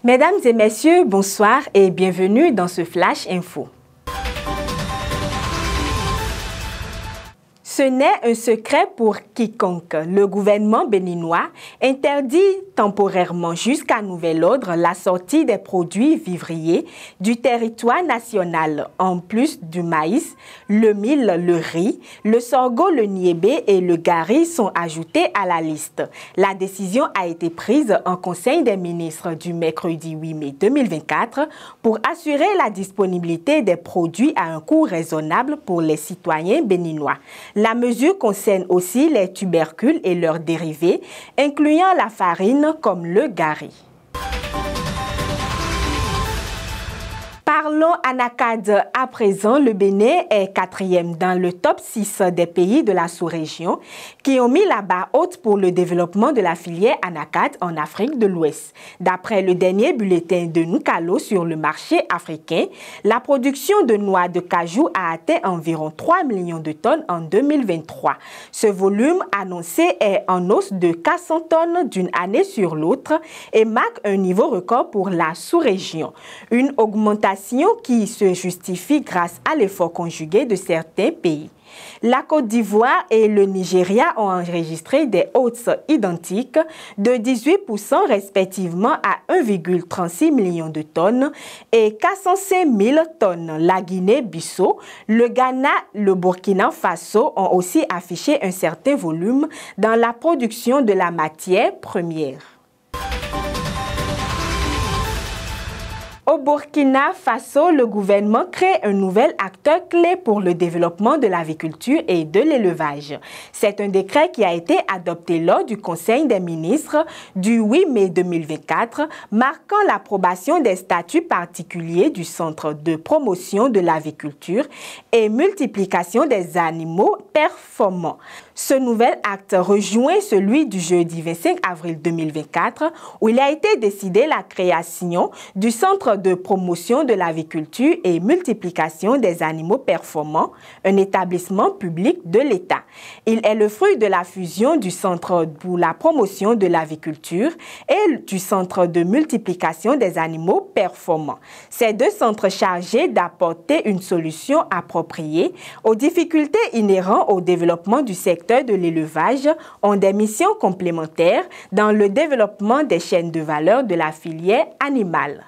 Mesdames et messieurs, bonsoir et bienvenue dans ce Flash Info. Ce n'est un secret pour quiconque. Le gouvernement béninois interdit temporairement jusqu'à nouvel ordre la sortie des produits vivriers du territoire national. En plus du maïs, le mil, le riz, le sorgho, le niébé et le gari sont ajoutés à la liste. La décision a été prise en Conseil des ministres du mercredi 8 mai 2024 pour assurer la disponibilité des produits à un coût raisonnable pour les citoyens béninois. La mesure concerne aussi les tubercules et leurs dérivés, incluant la farine comme le gari. Parlons Anacad à présent. Le Bénin est 4e dans le top 6 des pays de la sous-région qui ont mis la barre haute pour le développement de la filière Anacad en Afrique de l'Ouest. D'après le dernier bulletin de Nkalo sur le marché africain, la production de noix de cajou a atteint environ 3 millions de tonnes en 2023. Ce volume annoncé est en hausse de 400 tonnes d'une année sur l'autre et marque un niveau record pour la sous-région. Une augmentation qui se justifie grâce à l'effort conjugué de certains pays. La Côte d'Ivoire et le Nigeria ont enregistré des hausses identiques de 18% respectivement à 1,36 million de tonnes et 405 000 tonnes. La Guinée-Bissau, le Ghana, le Burkina Faso ont aussi affiché un certain volume dans la production de la matière première. Au Burkina Faso, le gouvernement crée un nouvel acteur clé pour le développement de l'aviculture et de l'élevage. C'est un décret qui a été adopté lors du Conseil des ministres du 8 mai 2024, marquant l'approbation des statuts particuliers du Centre de promotion de l'aviculture et multiplication des animaux performants. Ce nouvel acte rejoint celui du jeudi 25 avril 2024 où il a été décidé la création du Centre de promotion de l'aviculture et multiplication des animaux performants, un établissement public de l'État. Il est le fruit de la fusion du Centre pour la promotion de l'aviculture et du Centre de multiplication des animaux performants. Ces deux centres chargés d'apporter une solution appropriée aux difficultés inhérentes au développement du secteur de l'élevage ont des missions complémentaires dans le développement des chaînes de valeur de la filière animale.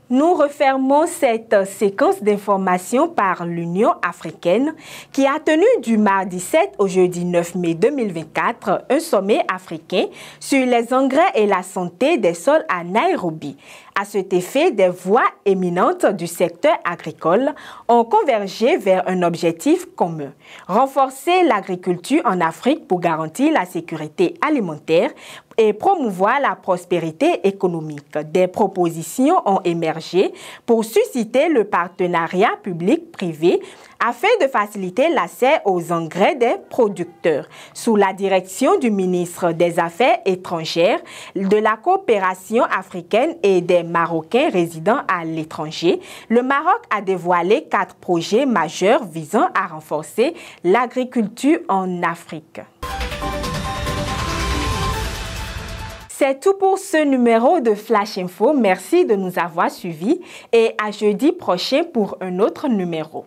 Nous refermons cette séquence d'informations par l'Union africaine qui a tenu du mardi 7 au jeudi 9 mai 2024 un sommet africain sur les engrais et la santé des sols à Nairobi. À cet effet, des voix éminentes du secteur agricole ont convergé vers un objectif commun: renforcer l'agriculture en Afrique pour garantir la sécurité alimentaire et promouvoir la prospérité économique. Des propositions ont émergé pour susciter le partenariat public-privé afin de faciliter l'accès aux engrais des producteurs. Sous la direction du ministre des Affaires étrangères, de la coopération africaine et des Marocains résidant à l'étranger, le Maroc a dévoilé 4 projets majeurs visant à renforcer l'agriculture en Afrique. C'est tout pour ce numéro de Flash Info. Merci de nous avoir suivis et à jeudi prochain pour un autre numéro.